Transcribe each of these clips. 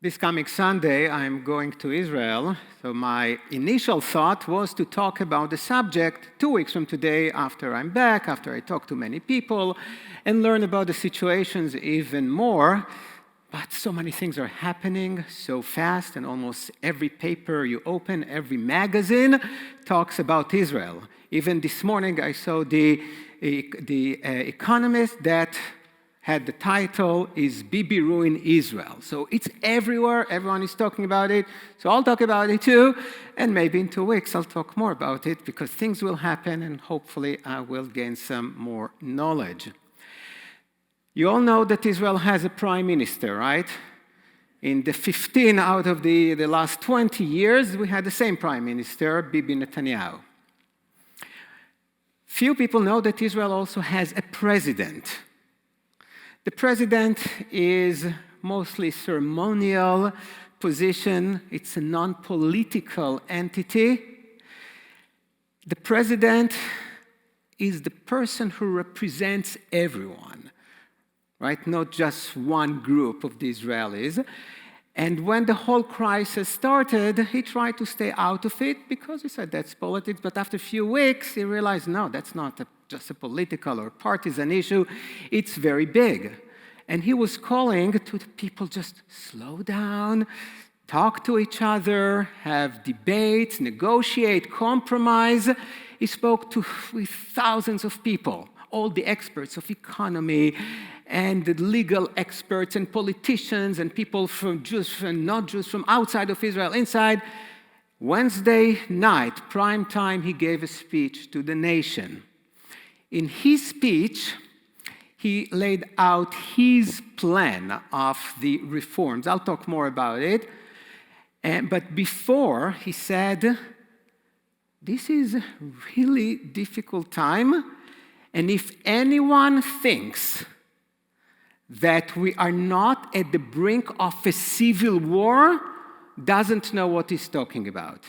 This coming Sunday, I'm going to Israel. So my initial thought was to talk about the subject 2 weeks from today after I'm back, after I talk to many people, and learn about the situations even more. But so many things are happening so fast, and almost every paper you open, every magazine talks about Israel. Even this morning, I saw the Economist that had the title, Is Bibi Ruin Israel? So it's everywhere, everyone is talking about it, so I'll talk about it too, and maybe in 2 weeks I'll talk more about it, because things will happen and hopefully I will gain some more knowledge. You all know that Israel has a prime minister, right? In the 15 out of the last 20 years, we had the same prime minister, Bibi Netanyahu. Few people know that Israel also has a president. The president is mostly ceremonial position. It's a non-political entity. The president is the person who represents everyone, right? Not just one group of the Israelis. And when the whole crisis started, he tried to stay out of it because he said that's politics. But after a few weeks, he realized, no, that's not just a political or partisan issue. It's very big. And he was calling to the people, just slow down, talk to each other, have debates, negotiate, compromise. He spoke with thousands of people, all the experts of economy, and the legal experts and politicians and people from Jews and not Jews, from outside of Israel, inside. Wednesday night, prime time, he gave a speech to the nation. In his speech, he laid out his plan of the reforms. I'll talk more about it. But before, he said, this is a really difficult time, and if anyone thinks that we are not at the brink of a civil war, doesn't know what he's talking about.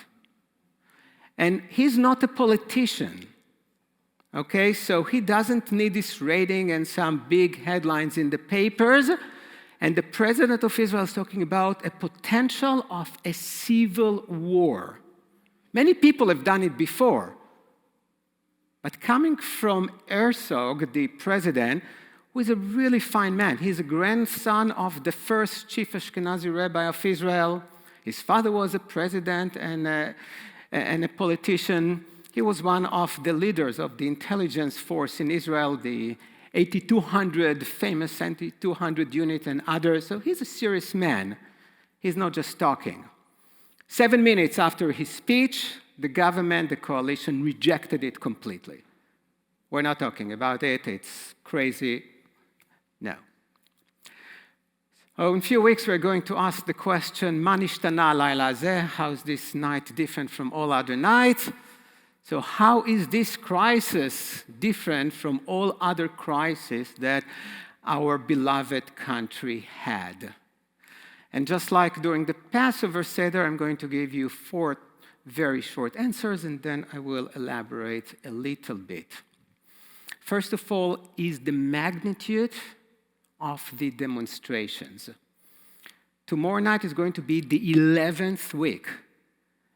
And he's not a politician, okay? So he doesn't need this rating and some big headlines in the papers. And the president of Israel is talking about a potential of a civil war. Many people have done it before. But coming from Herzog, the president, who is a really fine man. He's a grandson of the first chief Ashkenazi rabbi of Israel. His father was a president and a politician. He was one of the leaders of the intelligence force in Israel, the 8200, famous 8200 unit and others. So he's a serious man. He's not just talking. 7 minutes after his speech, the government, the coalition, rejected it completely. We're not talking about it. It's crazy. No. In a few weeks, we're going to ask the question, Ma nishtana layla zeh? How is this night different from all other nights? So how is this crisis different from all other crises that our beloved country had? And just like during the Passover Seder, I'm going to give you 4 very short answers, and then I will elaborate a little bit. First of all, is the magnitude of the demonstrations. Tomorrow night is going to be the 11th week.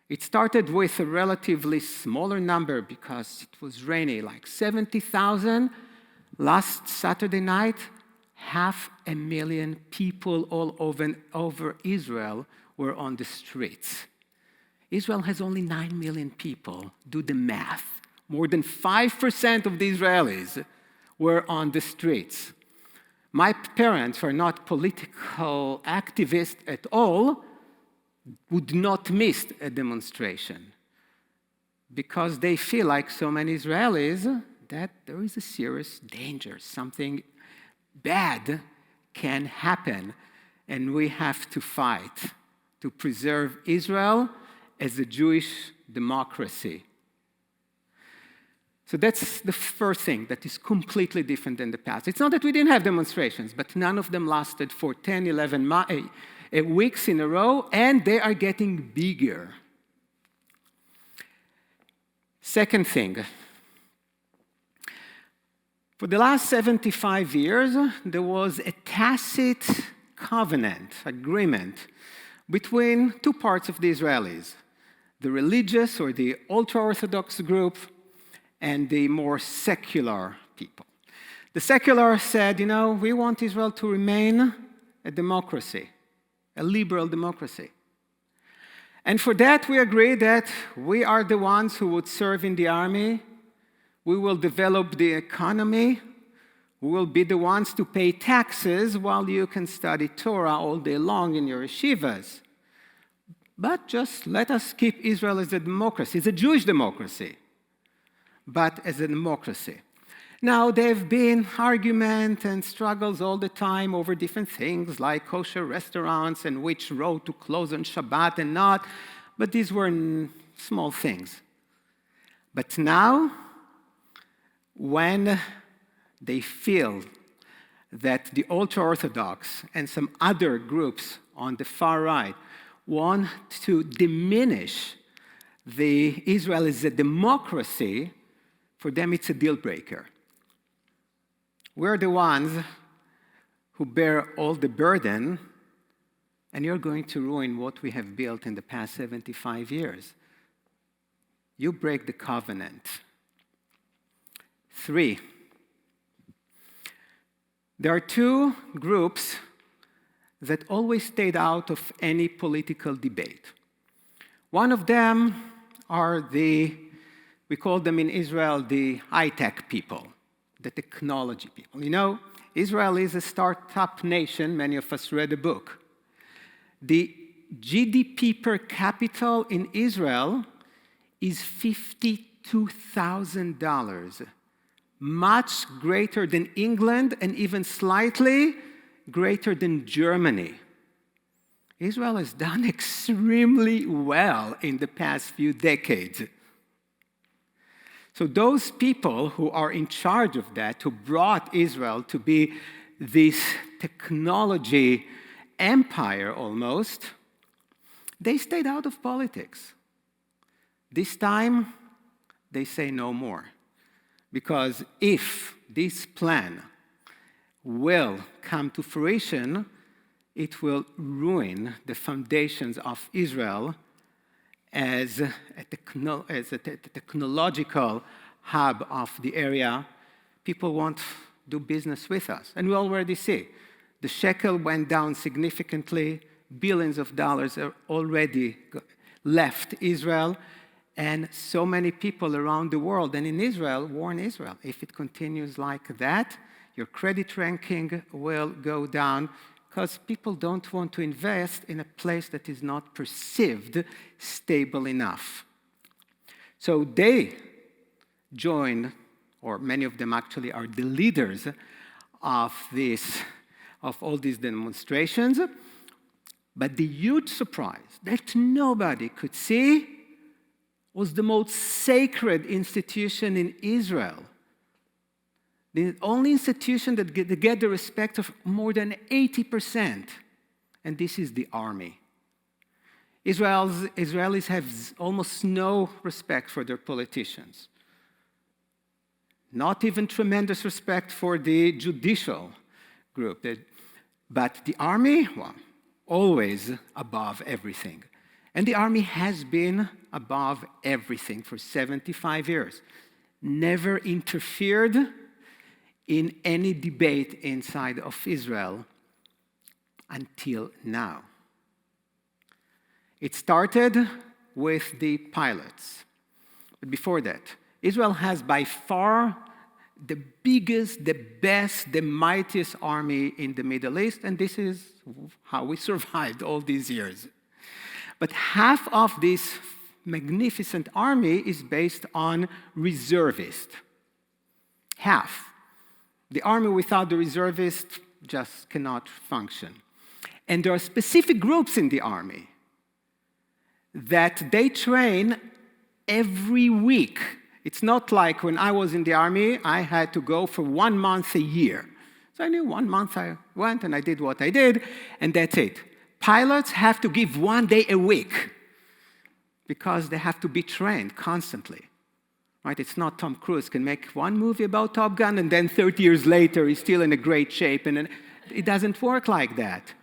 It started with a relatively smaller number because it was rainy, like 70,000. Last Saturday night, 500,000 people all over Israel were on the streets. Israel has only 9 million people. Do the math. More than 5% of the Israelis were on the streets. My parents, who are not political activists at all, would not miss a demonstration because they feel, like so many Israelis, that there is a serious danger. Something bad can happen, and we have to fight to preserve Israel as a Jewish democracy. So that's the first thing that is completely different than the past. It's not that we didn't have demonstrations, but none of them lasted for 10, 11 weeks in a row, and they are getting bigger. Second thing, for the last 75 years, there was a tacit covenant, agreement, between two parts of the Israelis, the religious or the ultra-Orthodox group and the more secular people. The secular said, we want Israel to remain a democracy, a liberal democracy. And for that, we agree that we are the ones who would serve in the army. We will develop the economy. We will be the ones to pay taxes while you can study Torah all day long in your yeshivas. But just let us keep Israel as a democracy. It's a Jewish democracy, but as a democracy. Now, there have been arguments and struggles all the time over different things like kosher restaurants and which road to close on Shabbat and not, but these were small things. But now, when they feel that the ultra-Orthodox and some other groups on the far right want to diminish Israel as a democracy, for them it's a deal breaker. We're the ones who bear all the burden, and you're going to ruin what we have built in the past 75 years. You break the covenant. 3, there are two groups that always stayed out of any political debate. One of them are we call them in Israel the high-tech people, the technology people. Israel is a startup nation. Many of us read the book. The GDP per capita in Israel is $52,000, much greater than England and even slightly greater than Germany. Israel has done extremely well in the past few decades. So those people who are in charge of that, who brought Israel to be this technology empire almost, they stayed out of politics. This time, they say no more. Because if this plan will come to fruition, it will ruin the foundations of Israel as a technological hub of the area. People won't do business with us. And we already see. The shekel went down significantly. Billions of dollars are already left Israel. And so many people around the world and in Israel warn Israel. If it continues like that, your credit ranking will go down, because people don't want to invest in a place that is not perceived stable enough. So they join, or many of them actually are the leaders of all these demonstrations. But the huge surprise that nobody could see was the most sacred institution in Israel. The only institution that get the respect of more than 80%, and this is the army. Israelis have almost no respect for their politicians. Not even tremendous respect for the judicial group. But the army, well, always above everything. And the army has been above everything for 75 years. Never interfered in any debate inside of Israel until now. It started with the pilots. But before that, Israel has by far the biggest, the best, the mightiest army in the Middle East, and this is how we survived all these years. But half of this magnificent army is based on reservists. Half. The army without the reservists just cannot function. And there are specific groups in the army that they train every week. It's not like when I was in the army, I had to go for 1 month a year. So I knew 1 month I went and I did what I did, and that's it. Pilots have to give 1 day a week because they have to be trained constantly. Right? It's not Tom Cruise can make one movie about Top Gun and then 30 years later he's still in a great shape. And it doesn't work like that.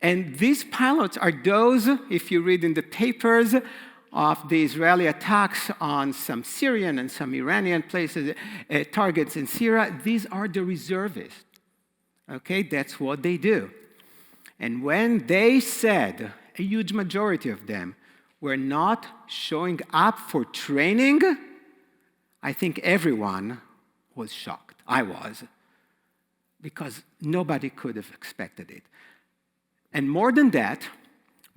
And these pilots are those, if you read in the papers, of the Israeli attacks on some Syrian and some Iranian places, targets in Syria. These are the reservists. Okay, that's what they do. And when they said, a huge majority of them, were not showing up for training, I think everyone was shocked. I was. Because nobody could have expected it. And more than that,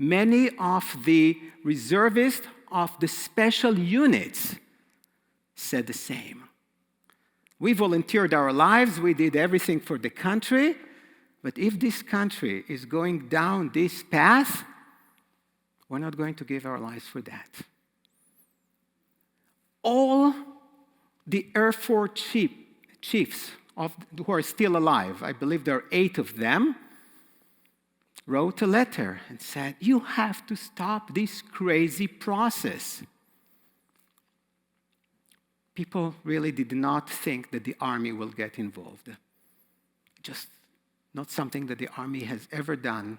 many of the reservists of the special units said the same. We volunteered our lives, we did everything for the country, but if this country is going down this path, we're not going to give our lives for that. All the Air Force chiefs who are still alive, I believe there are 8 of them, wrote a letter and said, you have to stop this crazy process. People really did not think that the army will get involved. Just not something that the army has ever done.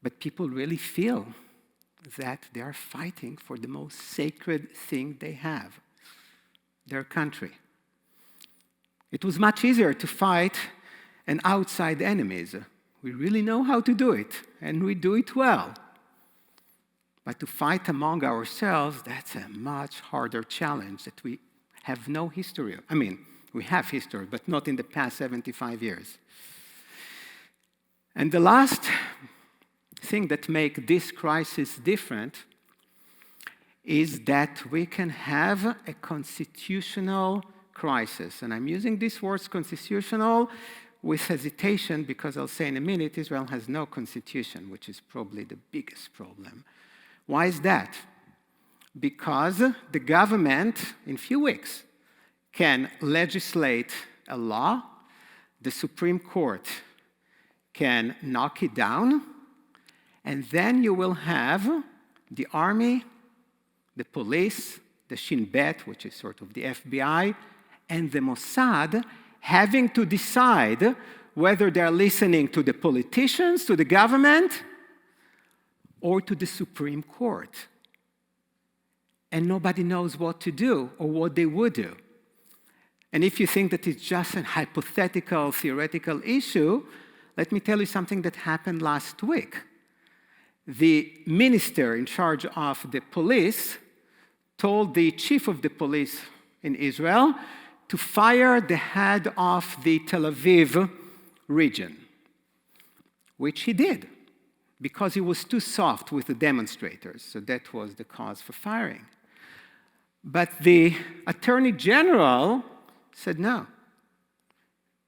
But people really feel that they are fighting for the most sacred thing they have, their country. It was much easier to fight an outside enemies. We really know how to do it, and we do it well. But to fight among ourselves, that's a much harder challenge that we have no history of. I mean, we have history, but not in the past 75 years. And the last thing that makes this crisis different is that we can have a constitutional crisis. And I'm using this word constitutional with hesitation because I'll say in a minute Israel has no constitution, which is probably the biggest problem. Why is that? Because the government, in a few weeks, can legislate a law, the Supreme Court can knock it down, and then you will have the army, the police, the Shin Bet, which is sort of the FBI, and the Mossad having to decide whether they're listening to the politicians, to the government, or to the Supreme Court. And nobody knows what to do or what they would do. And if you think that it's just a hypothetical, theoretical issue, let me tell you something that happened last week. The minister in charge of the police told the chief of the police in Israel to fire the head of the Tel Aviv region, which he did, because he was too soft with the demonstrators. So that was the cause for firing. But the Attorney General said no.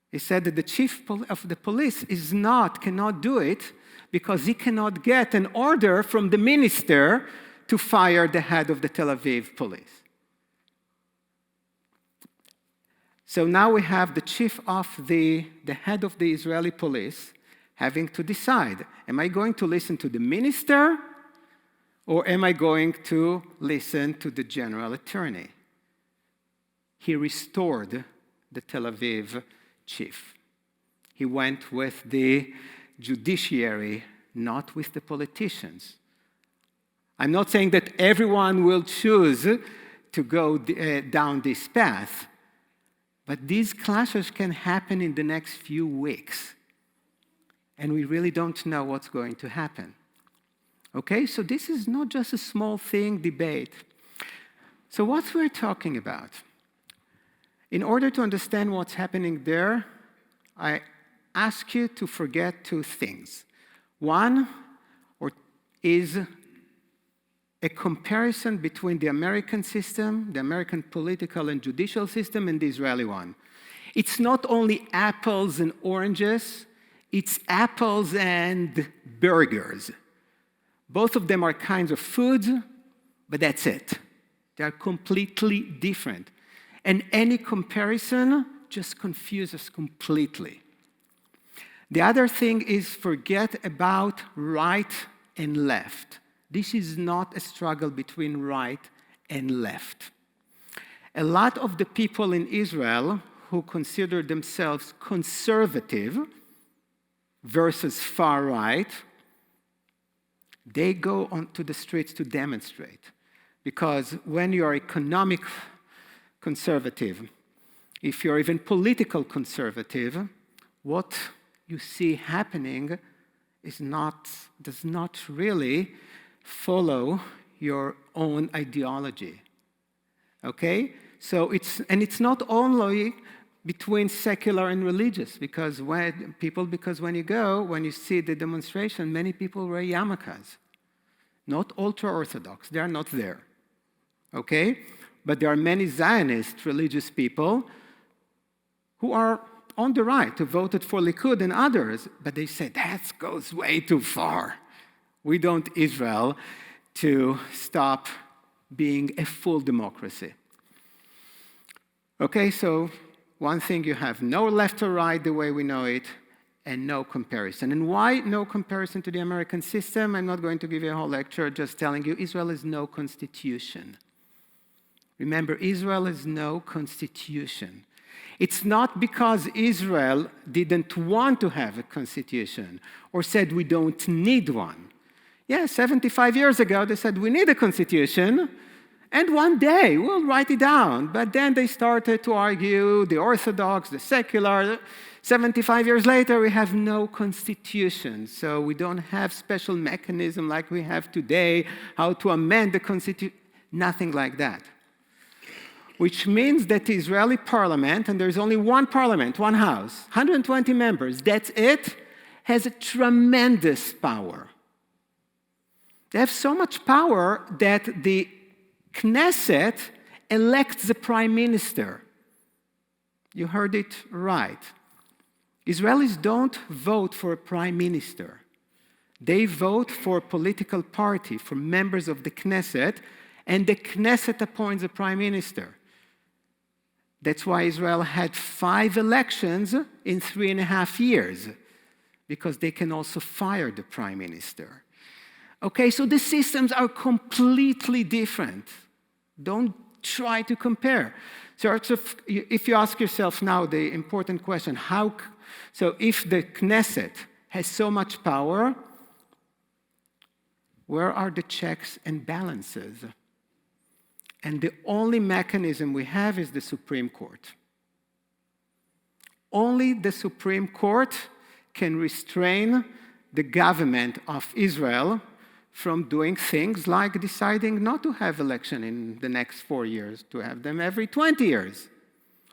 He said that the chief of the police cannot do it because he cannot get an order from the minister to fire the head of the Tel Aviv police. So now we have the chief of the head of the Israeli police having to decide, am I going to listen to the minister or am I going to listen to the general attorney? He restored the Tel Aviv chief. He went with the judiciary, not with the politicians. I'm not saying that everyone will choose to go down this path, but these clashes can happen in the next few weeks. And we really don't know what's going to happen. Okay, so this is not just a small thing, debate. So what we're talking about? In order to understand what's happening there, I ask you to forget 2 things. One is a comparison between the American system, the American political and judicial system, and the Israeli one. It's not only apples and oranges, it's apples and burgers. Both of them are kinds of food, but that's it. They're completely different. And any comparison just confuses completely. The other thing is forget about right and left. This is not a struggle between right and left. A lot of the people in Israel who consider themselves conservative, versus far right, they go onto the streets to demonstrate. Because when you're economic conservative, if you're even political conservative, what you see happening does not really follow your own ideology. Okay? So it's not only between secular and religious, because when you see the demonstration, many people wear yarmulkes. Not ultra-Orthodox, they are not there. Okay? But there are many Zionist religious people who are on the right, who voted for Likud and others, but they say that goes way too far. We don't Israel to stop being a full democracy. Okay, so one thing, you have no left or right the way we know it, and no comparison. And why no comparison to the American system? I'm not going to give you a whole lecture, just telling you Israel has no constitution. Remember, Israel has no constitution. It's not because Israel didn't want to have a constitution or said we don't need one. Yeah, 75 years ago they said we need a constitution, and one day we'll write it down. But then they started to argue, the Orthodox, the secular. 75 years later, we have no constitution. So we don't have special mechanism like we have today, how to amend the constitution, nothing like that. Which means that the Israeli parliament, and there's only one parliament, one house, 120 members, that's it, has a tremendous power. They have so much power that the Knesset elects the prime minister. You heard it right. Israelis don't vote for a prime minister. They vote for a political party, for members of the Knesset, and the Knesset appoints a prime minister. That's why Israel had 5 elections in 3.5 years, because they can also fire the prime minister. Okay, so the systems are completely different. Don't try to compare. So if you ask yourself now the important question, so if the Knesset has so much power, where are the checks and balances? And the only mechanism we have is the Supreme Court. Only the Supreme Court can restrain the government of Israel from doing things like deciding not to have election in the next 4 years, to have them every 20 years,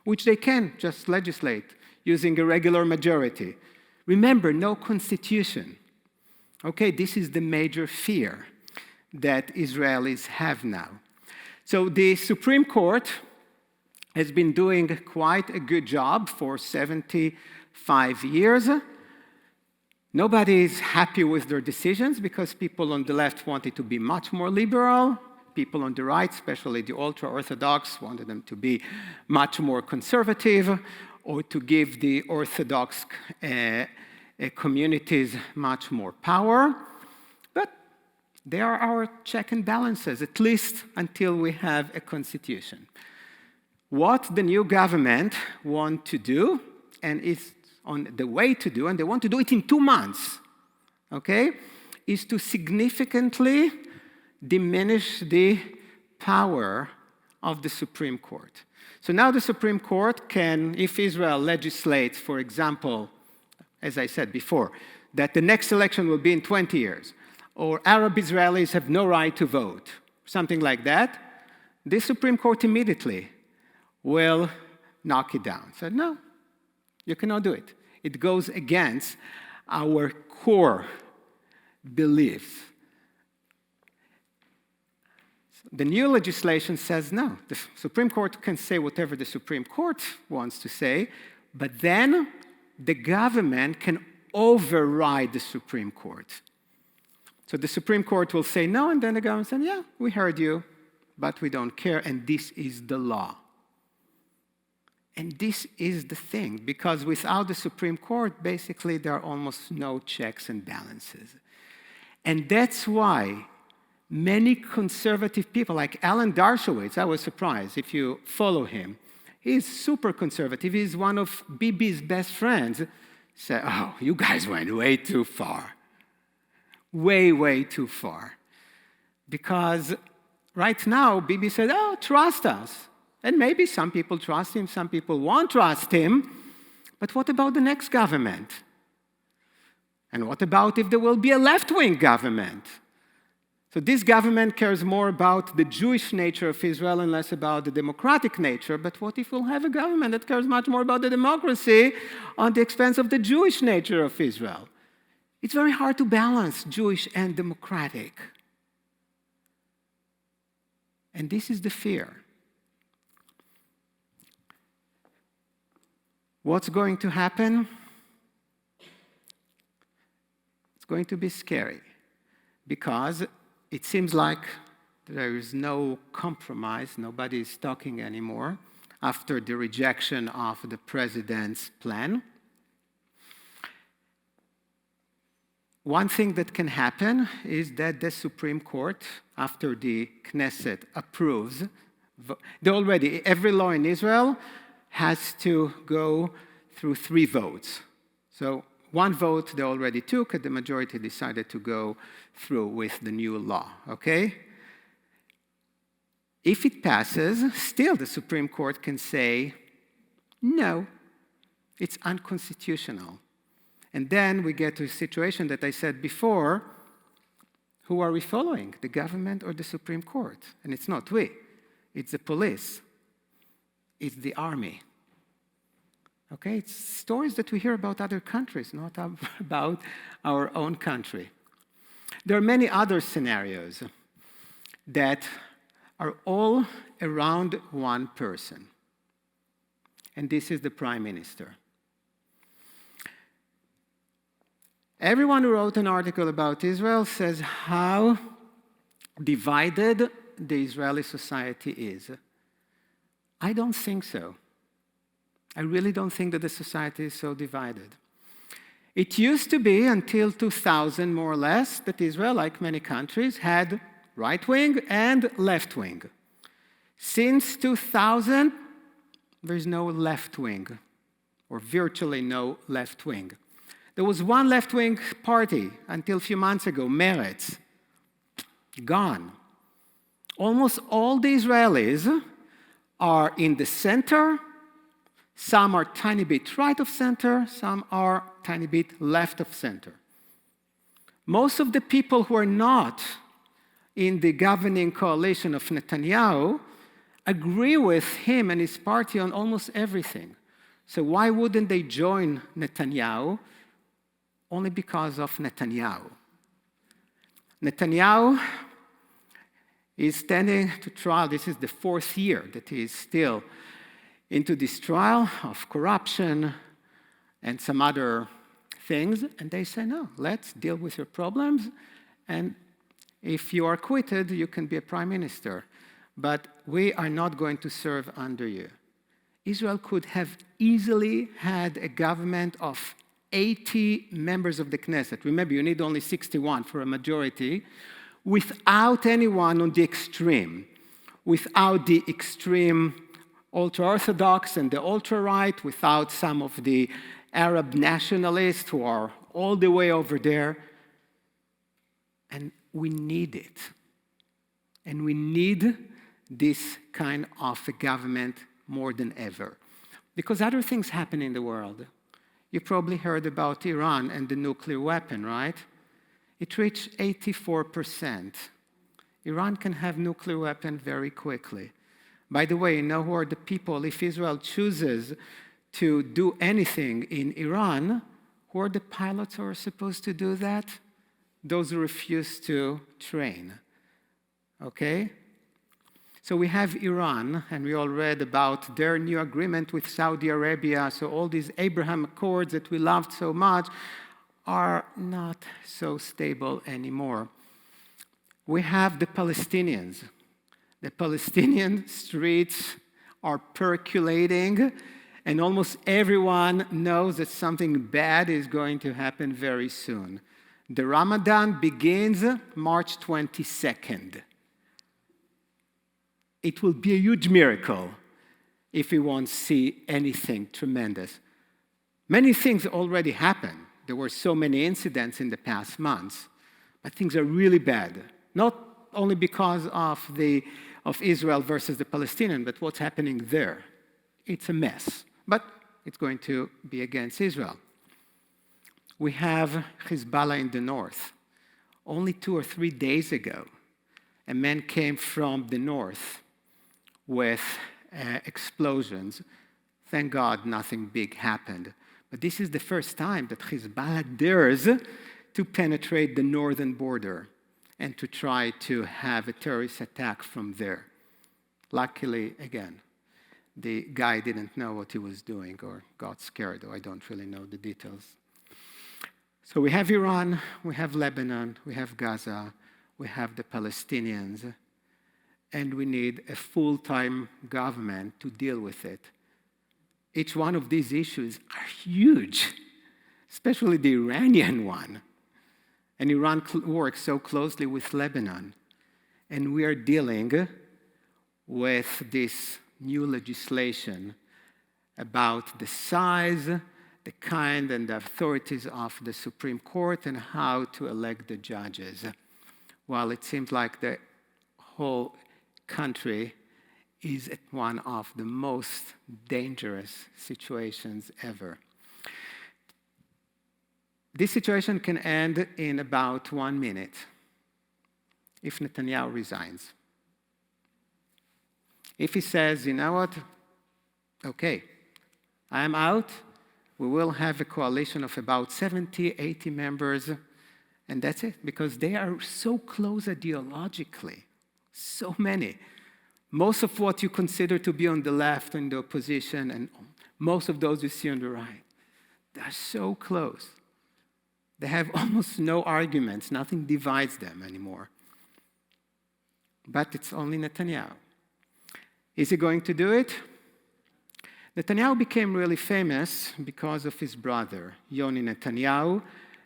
which they can just legislate using a regular majority. Remember, no constitution. Okay, this is the major fear that Israelis have now. So the Supreme Court has been doing quite a good job for 75 years. Nobody is happy with their decisions because people on the left wanted to be much more liberal. People on the right, especially the ultra-Orthodox, wanted them to be much more conservative or to give the Orthodox communities much more power. But they are our check and balances, at least until we have a constitution. What the new government want to do, and is on the way to do, and they want to do it in 2 months, okay, is to significantly diminish the power of the Supreme Court. So now the Supreme Court can, if Israel legislates, for example, as I said before, that the next election will be in 20 years, or Arab Israelis have no right to vote, something like that, the Supreme Court immediately will knock it down. So no, you cannot do it. It goes against our core beliefs. The new legislation says no. The Supreme Court can say whatever the Supreme Court wants to say, but then the government can override the Supreme Court. So the Supreme Court will say no, and then the government says, yeah, we heard you, but we don't care, and this is the law. And this is the thing, because without the Supreme Court, basically there are almost no checks and balances. And that's why many conservative people, like Alon, I was surprised if you follow him. He's super conservative. He's one of Bibi's best friends. say, oh, you guys went way too far. Way, way too far. Because right now, Bibi said, oh, trust us. And maybe some people trust him, some people won't trust him. But what about the next government? And what about if there will be a left-wing government? So this government cares more about the Jewish nature of Israel and less about the democratic nature. But what if we'll have a government that cares much more about the democracy on the expense of the Jewish nature of Israel? It's very hard to balance Jewish and democratic. And this is the fear. What's going to happen? It's going to be scary because it seems like there is no compromise. Nobody is talking anymore after the rejection of the president's plan. One thing that can happen is that the Supreme Court, after the Knesset approves, every law in Israel has to go through 3 votes. So one vote they already took, and the majority decided to go through with the new law, okay? If it passes, still the Supreme Court can say, no, it's unconstitutional. And then we get to a situation that I said before, who are we following, the government or the Supreme Court? And it's not we, it's the police, it's the army. Okay, it's stories that we hear about other countries, not about our own country. There are many other scenarios that are all around one person. And this is the Prime Minister. Everyone who wrote an article about Israel says how divided the Israeli society is. I don't think so. I really don't think that the society is so divided. It used to be until 2000, more or less, that Israel, like many countries, had right wing and left wing. Since 2000, there's no left wing, or virtually no left wing. There was one left-wing party until a few months ago, Meretz, gone. Almost all the Israelis are in the center. Some are tiny bit right of center, some are tiny bit left of center. Most of the people who are not in the governing coalition of Netanyahu agree with him and his party on almost everything. So why wouldn't they join Netanyahu? Only because of Netanyahu. Netanyahu is standing to trial. This is the 4th year that he is still into this trial of corruption and some other things. And they say, no, let's deal with your problems. And if you are acquitted, you can be a prime minister. But we are not going to serve under you. Israel could have easily had a government of 80 members of the Knesset. Remember, you need only 61 for a majority, without anyone on the extreme, without the extreme ultra-Orthodox and the ultra-right, without some of the Arab nationalists who are all the way over there. And we need it. And we need this kind of a government more than ever. Because other things happen in the world. You probably heard about Iran and the nuclear weapon, right? It reached 84%. Iran can have nuclear weapon very quickly. By the way, you know who are the people, if Israel chooses to do anything in Iran, who are the pilots who are supposed to do that? Those who refuse to train. Okay? So we have Iran, and we all read about their new agreement with Saudi Arabia. So all these Abraham Accords that we loved so much are not so stable anymore. We have the Palestinians. The Palestinian streets are percolating, and almost everyone knows that something bad is going to happen very soon. The Ramadan begins March 22nd. It will be a huge miracle if we won't see anything tremendous. Many things already happened. There were so many incidents in the past months, but things are really bad. Not only because of Israel versus the Palestinians, but what's happening there. It's a mess, but it's going to be against Israel. We have Hezbollah in the north. Only 2 or 3 days ago, a man came from the north with explosions. Thank God nothing big happened. But this is the first time that Hezbollah dares to penetrate the northern border and to try to have a terrorist attack from there. Luckily, again, the guy didn't know what he was doing or got scared, or I don't really know the details. So we have Iran, we have Lebanon, we have Gaza, we have the Palestinians, and we need a full-time government to deal with it. Each one of these issues are huge, especially the Iranian one. And Iran works so closely with Lebanon. And we are dealing with this new legislation about the size, the kind, and the authorities of the Supreme Court and how to elect the judges. While it seems like the whole country is at one of the most dangerous situations ever. This situation can end in about 1 minute if Netanyahu resigns. If he says, you know what, okay, I'm out, we will have a coalition of about 70, 80 members, and that's it, because they are so close ideologically, so many. Most of what you consider to be on the left in the opposition, and most of those you see on the right, they are so close. They have almost no arguments. Nothing divides them anymore. But it's only Netanyahu. Is he going to do it? Netanyahu became really famous because of his brother, Yoni Netanyahu,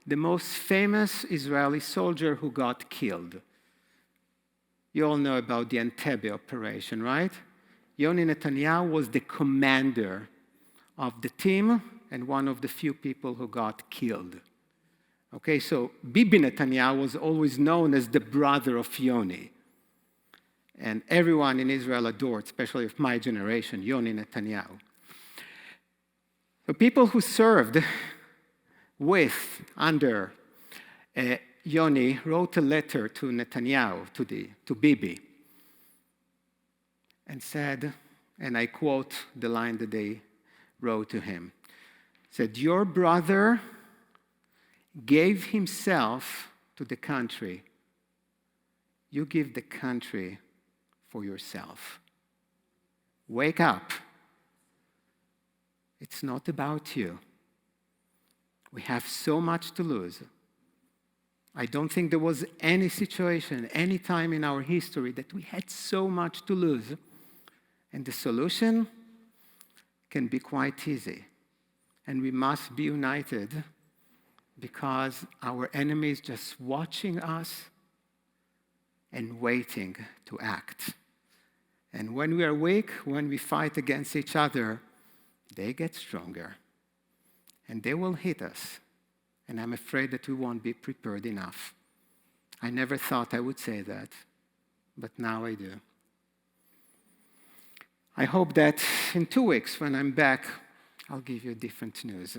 the most famous Israeli soldier who got killed. You all know about the Entebbe operation, right? Yoni Netanyahu was the commander of the team and one of the few people who got killed. Okay, so Bibi Netanyahu was always known as the brother of Yoni. And everyone in Israel adored, especially of my generation, Yoni Netanyahu. So people who served under Yoni wrote a letter to Netanyahu, to Bibi, and said, and I quote the line that they wrote to him, said, "Your brother gave himself to the country. You give the country for yourself. Wake up. It's not about you. We have so much to lose." I don't think there was any situation, any time in our history that we had so much to lose. And the solution can be quite easy. And we must be united because our enemy is just watching us and waiting to act. And when we are weak, when we fight against each other, they get stronger. And they will hit us. And I'm afraid that we won't be prepared enough. I never thought I would say that, but now I do. I hope that in 2 weeks, when I'm back, I'll give you different news.